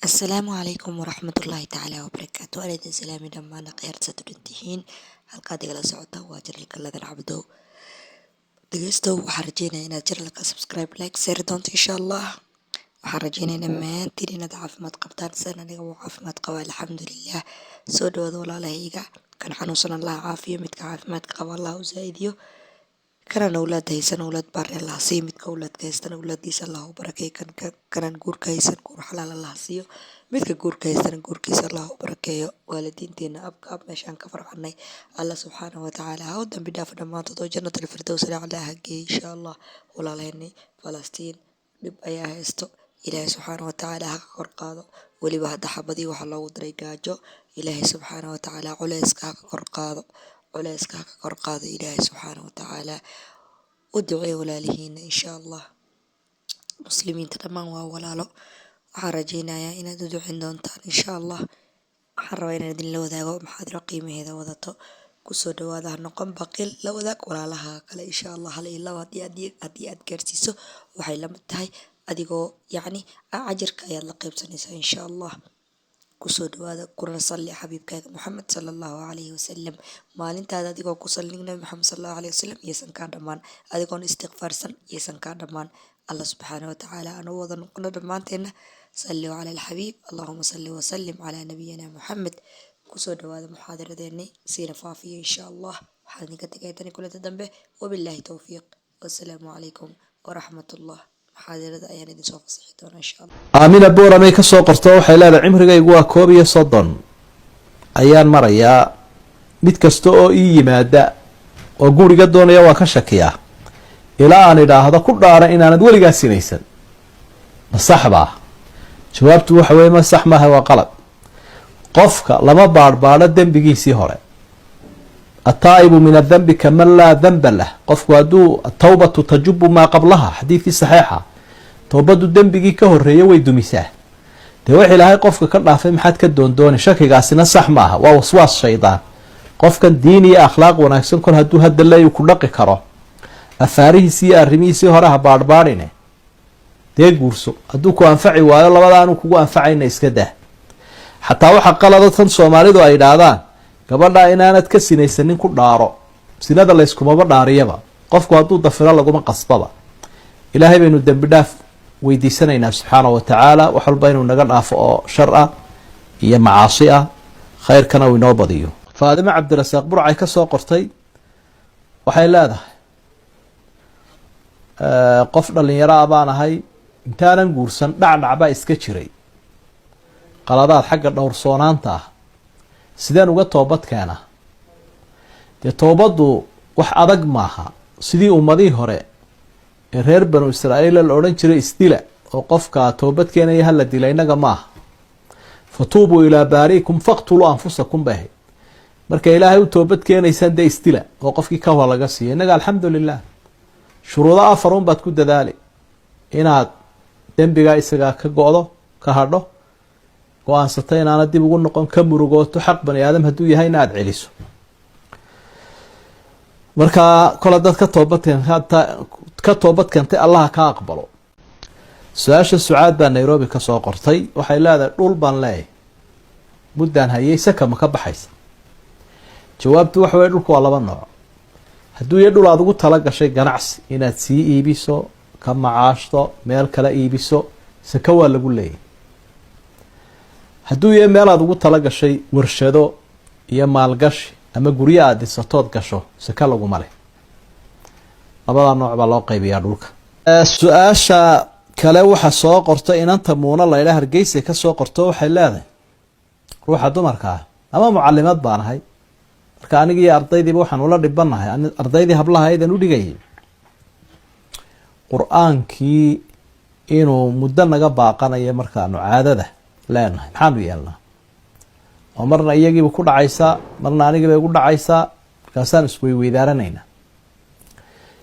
السلام عليكم ورحمة الله تعالى وبركاته. أنا إذن سلامي لما نقير سترنتهين halkaad igala socota waa jiralka ladan cabdo dhegeysto. waxaan rajeynayaa inaad jiralka subscribe like share doonto insha allah. waxaan rajeynayaa dhammaantiin inaad caafimaad qabtaan san aniga wuu caafimaad qabaa alxamdulilah. soo dhawaada walaalahayga, kan xanuunsan allah caafiyo, midka caafimaadka qaba allah u zaa'idiyo, kanan awlaad haysan awlaad baari allah siiyo, midka awlaadka haystan awlaadiisa allah u barakeeyo, kanan guurka haysan guur xalaal allah siiyo, midka guurka haystan guurkiisa allah u barakeeyo. waalidiinteena abka ab meeshaan ka farcanay allah subxaanahu watacaala ha u dambi dhaafo dhammaantood oo jannatul firdaws ala ha geeyo insha allah. walaalaheenni falastiin dhib ayaa haysto, ilaahay subxaanahu watacaala ha ka kor qaado. weliba hadda xabadii waxaa loogu diray gaajo, ilaahay subxaanahu watacaala culeyska ha ka kor qaado, culeyska ha ka kor qaado ilaahay subxaanahu watacaala. u duceeya walaalihiina insha allah. muslimiinta dhammaan waa walaalo, waxaan rajeynayaa inaad u ducin doontaan insha allah. waxaan rabaa inaan idinla wadaago maxaadiro qiimaheeda wadato. kusoo dhawaada, ha noqon baqiil, la wadaag walaalaha kale insha allah. hal iyo laba haddii aad gaarsiiso waxay la mid tahay adigoo ajirka ayaad la qaybsanaysaa insha allah. kusoo dhawaada, kuna salli xabiibkaaga maxamed sala allahu calayhi wasalam. maalintaada adigoo ku sallig nabi maxamed sala allahu calayhi wasalam iyaysan kaa dhammaan, adigoon istiqfaarsan iyaysan kaa dhammaan. allah subxaanahu watacaala anu wada noqono dhammaanteena. sallu cala alxabiib, allahuma salli wasalim calaa nabiyina maxamed. kusoo dhawaada muxaadaradeeni siina faafiyo insha allah. waxaan idinka tegay tani kulanta dambe, wabilaahi towfiiq, wasalaamu calaykum waraxmatullah. muxaadarada ayaan idin soo fasixi doonaa insha allah. aamina booramay ka soo qorto waxay leedahay cimrigaygu waa 31 ayaan marayaa. mid kasta oo ii yimaada oo guriga doonaya waa ka shakiyaa ilaa aan idhaahdo ku dhaara inaanad weligaa sinaysan. ma sax baa? jawaabtu waxa weye ma sax maaha, waa qalad. qofka lama baadhbaadho dembigiisii hore. ataa'ibu min adambi kaman laa danba lah. qofku hadduu atawbatu tajubu maa qablaha, xadiidkii saxiixa, towbadu dembigii ka horeeya way dumisaa. dee wax ilaahay qofka ka dhaafay maxaad ka doondooni? shakigaasina sax maaha, waa waswaas shaydaan. qofkan diin iyo akhlaaq wanaagsan kol hadduu hadda leeyu ku dhaqi karo, afaarihiisii iyo arrimihiisii hore ha baadhbaadhine dee guurso. hadduu ku anfaci waayo labadaanu kugu anfacayna iska dah. xataa waxa qalada tan soomaalidu ay idhaahdaan gabadha inaanad ka sinaysanin ku dhaaro. sinada layskumaba dhaariyaba, qofku hadduu dafiro laguma qasbaba. ilaahay baynu dembi dhaaf weydiisanaynaa subxaanahu watacaala, wax walba inuu naga dhaafo oo shar ah iyo macaasi ah, khayrkana uu inoo badiyo. faadimo cabdirasaaq burcay ka soo qortay waxay leedahay qof dhalinyaro ah baan ahay, intaanan guursan dhacdhacbaa iska jiray, qaladaad xagga dhowrsoonaanta ah. sideen uga toobad keena? dee toobaddu wax adag maaha. sidii ummadihii hore ee reer banu israa'iil la odhan jiray isdila, oo qofka toobad keenaya hala dila, innaga maaha. fatuubuu ilaa baariikum faqtuluu anfusakum bay ahayd. marka ilaahay u toobad keenaysaan dee isdila oo qofkii ka hor laga siiya. innaga alxamdulilah shuruudo 4 un baad ku dadaali inaad dembigaa isagaa ka go-do, ka hadho, go-aansato inaana dib ugu noqon, ka murugooto, xaq bani aadam hadduu yahay in aada celiso. markaa kole dad ka toobad keentay allaha ka aqbalo. su-aasha sucaad baa nairobi ka soo qortay waxay leedahay dhul baan leeyahay, muddaan hayay, saka ma ka baxaysa? jawaabtu waxa weye dhulku waa 2 nooc. hadduu yahay dhul aad ugu tala gashay ganacsi inaad sii iibiso, ka macaashto, meel kala iibiso, saka waa lagu leeyahay. hadduu yahay meel aad ugu tala gashay warshado iyo maalgashi ama guryo aad dhisatood gasho, saka laguma leh. labadaa nooc baa loo qaybiyaa dhulka. su-aasha kale waxa soo qorta inanta muuna laydha hargeysa ka soo qorto waxay leedahay ruuxa dumarka ah ama mucalimad baan ahay, marka aniga iyo ardaydiiba waxaan ula dhibanahay. ardaydii hablaha aydan u dhigayay qur-aankii inuu muddo naga baaqanayo markaanu caadada leenahay, maxaanu yeelnaa? oo marna iyagiiba ku dhacaysaa, marna anigiiba igu dhacaysaa, markaasaan isweyweydaaranaynaa.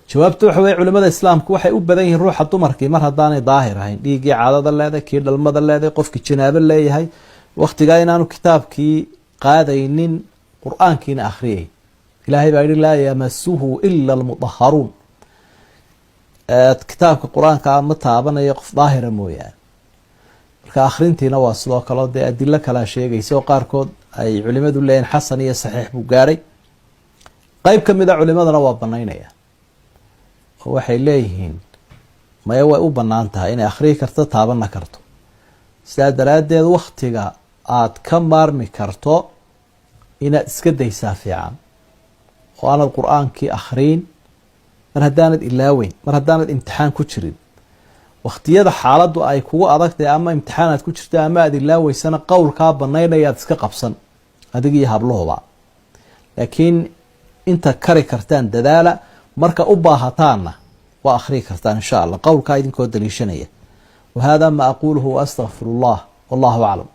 jawaabtu waxa weye culimada islaamku waxay u badan yihiin ruuxa dumarkii mar haddaanay daahir ahayn, dhiiggii caadada leedahay, kii dhalmada leedahay, qofkii janaabo leeyahay, waqtigaa inaanu kitaabkii qaadaynin, qur-aankiina akhriyay. ilaahay baa yihi laa yamasuhu ila almudaharuun. kitaabka qur-aanka ma taabanayo qof daahira mooyaane. marka akhrintiina waa sidoo kale dee adilo kala sheegaysa oo qaarkood ay culimadu leeyihiin xasan iyo saxiix buu gaaray qayb ka mid a culimadana waa banaynaya oo waxay leeyihiin maya way u bannaan tahay inay akhriyi karto taabana karto sidaa daraaddeed wakhtiga aad ka maarmi karto inaad iska daysaa fiican oo aanad qur-aankii akhriin mar haddaanad ilaaweyn mar haddaanad imtixaan ku jirin wakhtiyada xaaladdu ay kugu adagtahay ama imtixaanaad ku jirto ama aad ilaaweysana qowlkaa banaynaya aad iska qabsan adig iyo hablahoba laakiin inta kari kartaan dadaala marka u baahataanna waa akhriyi kartaan insha allah qowlkaa idinkoo daliishanaya wahada ma aquluhu waastaqfiru llah wallahu aclam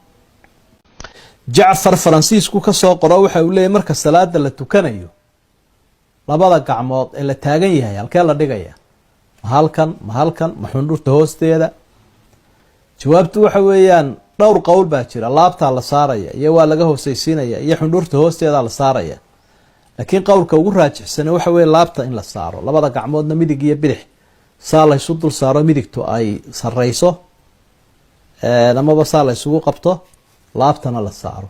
jacfar faransiisku ka soo qoro waxa uu leeyahy marka salaada la tukanayo labada gacmood ee la taagan yahay halkee la dhigaya ma halkan ma xundhurta hoosteeda jawaabtu waxa weeyaan dhowr qowl baa jira laabtaa la saaraya iyo waa laga hooseysiinaya iyo xundhurta hoosteeda la saaraya laakiin qowlka ugu raajixsan waxa weeye laabta in la saaro labada gacmoodna midig iyo bidix saa la isu dul saaro midigtu ay sareyso amaba saa la isugu qabto laabtana la saaro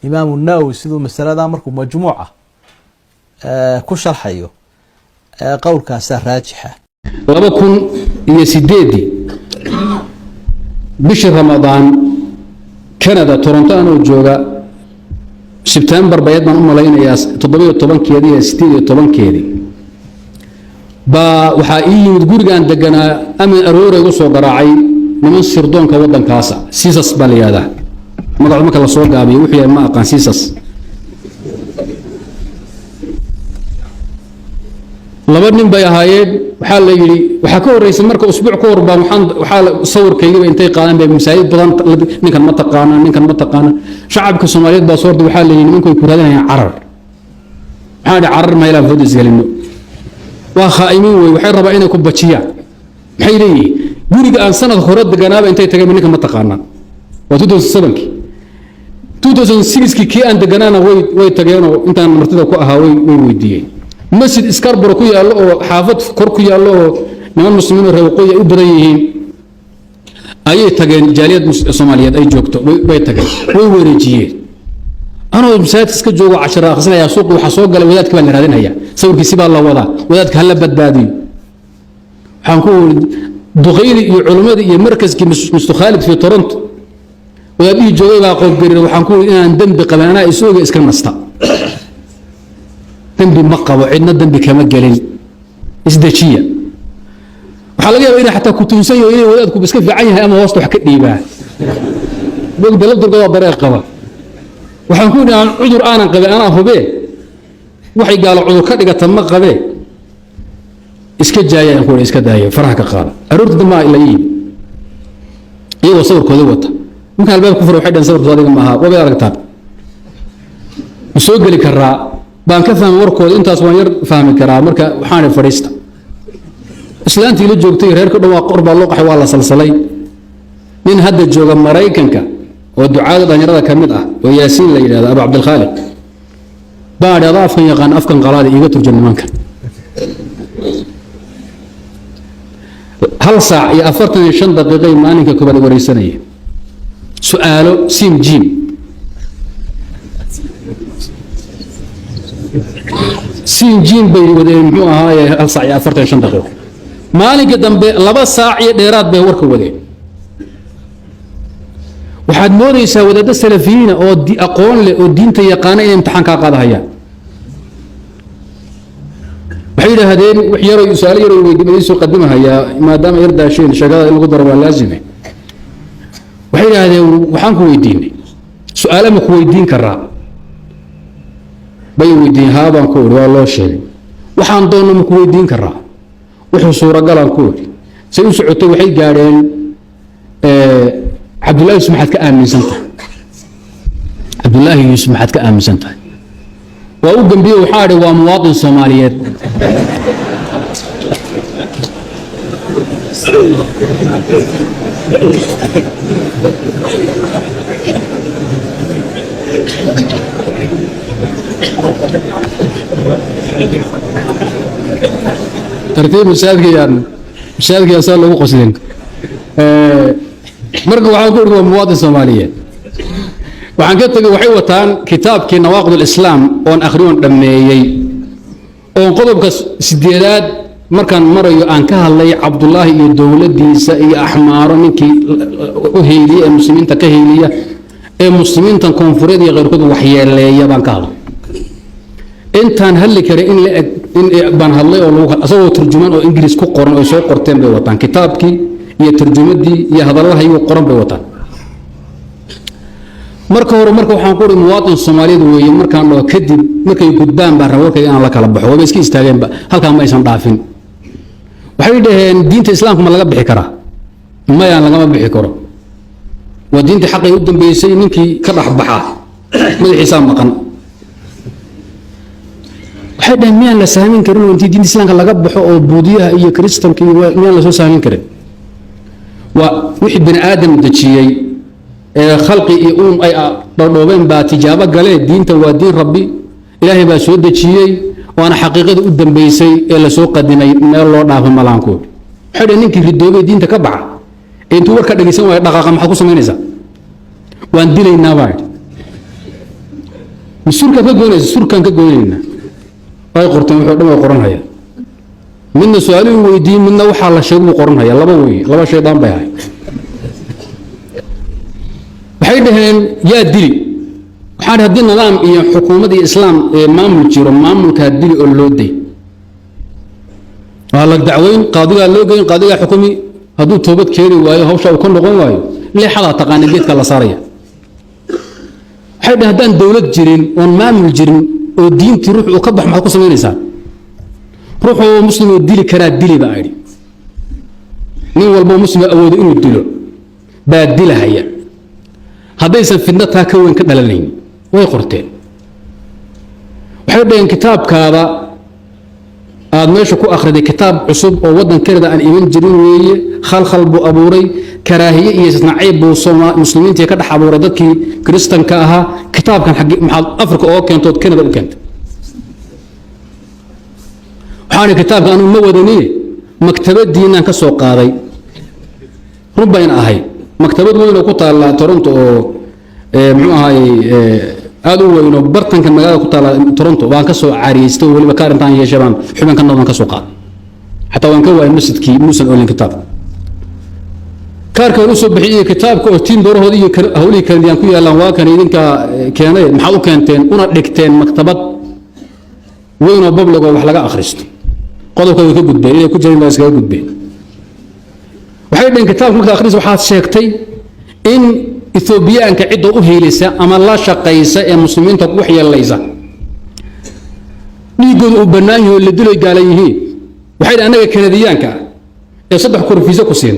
imaamu nawowi siduu masalada markuu majmuuca ku sharxayo qowlkaasaa raajixa 2008 bishii ramadaan Canada Toronto anoo jooga September bayad baan u malaynayaa 17keedii iyo 18keedii waxaa ii yimid gurigaan deganaa amin aroore ugu soo garaacay niman sirdoonka waddankaasa siisas baa la yidhahdaa magacu marka la soo gaabiyo wuxuu yahay ma aqaan siisas laba nin bay ahaayeen waxaa la yidhi waxaa ka horreysay marka usbuuc ka hor baan waxaa sawirkaygiiba intay qaadeen bay masaajid badan ninkan ma taqaana shacabka Soomaaliyeed baa soo orday waxaa la yidhi nimanku ay ku raadinayaan carar waxaa dhi carar ma ilaa fudud isgalino waa khaa'imiin wey waxay rabaa inay ku bajiyaan maxay leeyihiin guriga aan sanad hore deganaaba intay tageen ninkan ma taqaanaa waa 2006 kii aan deganaana way tageenoo intaan martida ku ahaa way weydiiyeen masjid iskarbaro ku yaallo oo xaafad kor ku yaallo oo niman muslimiin reer waqooyi ay u badan yihiin ayay tageen jaaliyad Soomaaliyeed ay joogto way tageen way wareejiyeen anoo masaajid iska joogo 10 akhrisanaya suuq waxa soo galay wadaadka baa la raadinaya sawirkiisa baa la wadaa wadaadka hal badbaadiyo waxaan ku duqeyli iyo culimada iyo markaskii Mr Khalid fi Toronto wadaadii joogay baa qof garin waxaan ku inaan dambi qabanaa isooga iska nasta dambi ma qabo cidna dambi kama galin isdajiya waxa laga yaabaa in xataa ku tuunsan yahay inay wadaadku iska fiican yahay ama hoosta wax ka dhiibaa bogda la durgada bareeq qaba waxaan ku inaan cudur aanan qabay ana hubee waxay gaalo cudur ka dhigata ma qabee iska jaayaan ku iska daayay faraha ka qaada aroorta dama ila yii iyagoo sawirkooda wata marka albaab ku furo waxay dhan sawirkooda adiga ma aha waba aragtaa soo gali karaa baan ka fahmay warkooda intaas waan yar fahmi karaa marka waxaan fadhiista islaantii la joogtay reerka dhawaa qorba loo qaxay waa la salsalay nin hadda jooga Mareykanka oo ducaada dhalinyarada kamid ah oo Yaasiin la yiraahdo Abu Abdul Khaliq baa afkan yaqaan afkan qalaad iiga turjumanka hal saac iyo 45 daqiiqo maalinka kubad wareysanaya su'aalo sim jim سينجين بيودين محو هاي هل ساعة 45 دقيقة مالك دنبه 2 ساعة دheeraad bay warka wadeen waxaad moodaysaa wadaad salafiina oo aqoon leh oo diinta yaqaan in imtixaan ka qaadayaan waxay yiraahdeen wax yar oo su'aal yar oo weydiin soo qadimahaya maadaama yar daasheen shaqada in lagu daro waa laazim waxay yiraahdeen waxaan ku weydiinay su'aalo ma ku weydiin karaa bay weydiin haabaan ku waa loo sheegay waxaan doono ma ku weydiin karaa wuxuu suuragal aan ku say u socotay waxay gaareen Abdullah Ismaad ka aaminsantahay Abdullah Ismaad ka aaminsantahay waa u dambiyo waxa ay waa muwaadin Soomaaliyeed ترتيب مساعدك يعني مساعدك يا سال لو قصدين مرق وحان كوري مواطن سومالية وحان كتغي وحي وطان كتاب كي نواقض الإسلام وان أخرون دميي وان قضب سديدات مركان مريو أن كهالي عبد الله يدولة ديسا أحمار منكي أهيلية المسلمين تكهيلية المسلمين تنكونفوريد غير كده وحيا اللي يبان كهالو انتان هل كره ان بان هالله او اسو ترجمان او انجليز ku qoran oo soo qorteen bay wataan kitaabkii iyo tarjumadii iyo hadalaha iyo qoran bay wataan marka waxaan ku ri muwaadin Soomaaliyeed weeye markaan oo kadib markay gudbaan baa rawarka in la kala baxo way iska istaageen halka ma aysan dhaafin waxay dhaheen diinta islaamka ma laga bixi karaa ma yaan laga bixi karo waa diinta xaqay u dambeysay ninkii ka dhaxbaxa madaxiisa maqan waxay miyaan la saamin karin oo intii diinta islaamka laga baxo oo buudiyaha iyo kristanka miyaan la soo saamin karin waa wixii bani aadam dajiyay ee khalqi iyo ay dhowdhoobeen baa tijaabo galee diinta waa diin rabbi ilaahay baa soo dajiyay waana xaqiiqada u dambeysay ee la soo qadimay meel loo dhaafo malaankood waxay ninkii ridoobay diinta ka baxa intuu warka dhageysan waay dhaqaaqa maxaa ku samaynaysaa waan dilaynaa baa masuulka ka goynaysa surkan ka goynaynaa ay qorteen wuxuu dhan qoran haya midna su'aaluhu weydiin midna waxa la sheego qoran haya laba shaydaan bay ahay waxay dhaheen yaa dili waxaan hadii nidaam iyo xukuumad iyo islaam maamul jiro maamulka dili oo loo day wala dacweyn qaadiga loo geyn qaadiga xukumi haduu toobad keeni waayo hawsha uu ka noqon waayo leexada taqaan geedka la saaraya waxay dhaheen hadaan dawlad jirin oo maamul jirin oo diintii ruux uu ka bax maxaa ku samaynaysaa ruux oo muslim oo dili karaa dili baa aydi nin walba muslim awoodo inuu dilo baa dilahaya haddaysan fidna taa ka weyn ka dhalanayn way qorteen waxay dhaheen kitaabkaada aad meesha ku akhriday kitaab cusub oo waddankeeda aan iman jirin weeye khalkhal buu abuuray karaahiye iyo isnacayb buu muslimiinta ka dhex abuuray dadkii kristanka ahaa kitaabkan maxaad afrika oo keentood kanada u keentay waxaan kitaabka anu ma wadani maktabadiinaan ka soo qaaday rubayn ahay maktabad weyn oo ku taala Toronto oo muxuu ahay aad u weyn oo bartanka magaalada ku taala Toronto waan ka soo caariystay waliba ka arintan yeeshaan xubin kan ka soo qaad hatta waan ka waayay masjidkii muusan oolin kitaab kaarka uu soo bixiyay kitaabka oo tiin doorahooda iyo hawlii kale ku yaalaan waa kan idinka keenay maxaa u keenteen una dhigteen maktabad weyn oo public oo wax laga akhristo qodobka way ka gudbeen inay ku jireen baa iskaga gudbeen waxay dhigeen kitaabka marka akhriis waxaad sheegtay in Ethiopiaanka cid u heelisa ama la shaqeysa ee muslimiinta ku waxyeelaysa dhiigooda u banaayo la dilay gaalayihiin waxay anaga Kanadiyaanka ee saddex kurfiisa ku siin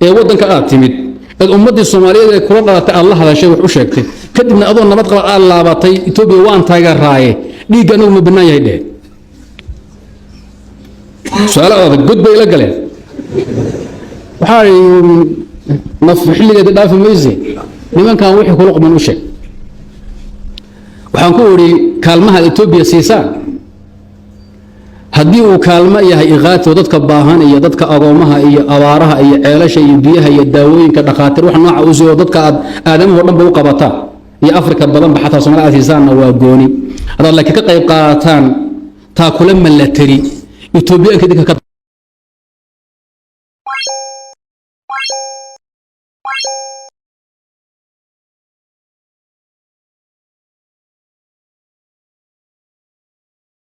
ee wadanka aad timid ee ummadii Soomaaliyeed ee kula dhalatay Allah hadashay wax u sheegtay kadibna adoo nabad qaba aad laabatay Ethiopia waan taageeraaye dhiigana uma banaayahay dheer su'aal adag gudbay la galeen waxay nafxiligeeda dhaaf meeyay nimankan wixii kula qman u sheeg waxaan ku wari kaalmaha Ethiopia siisa haddii uu kaalmo yahay iqaato dadka baahan iyo dadka agoomaha iyo abaaraha iyo ceelasha iyo biyaha iyo daawooyinka dhaqaatir wax nooca u soo dadka aadamaha dhanba u qabata iyo Afrika badan ba xataa Soomaaliya asiisaana waa gooni hada laakiin ka qayb qaataan taa kula milatary Ethiopia ka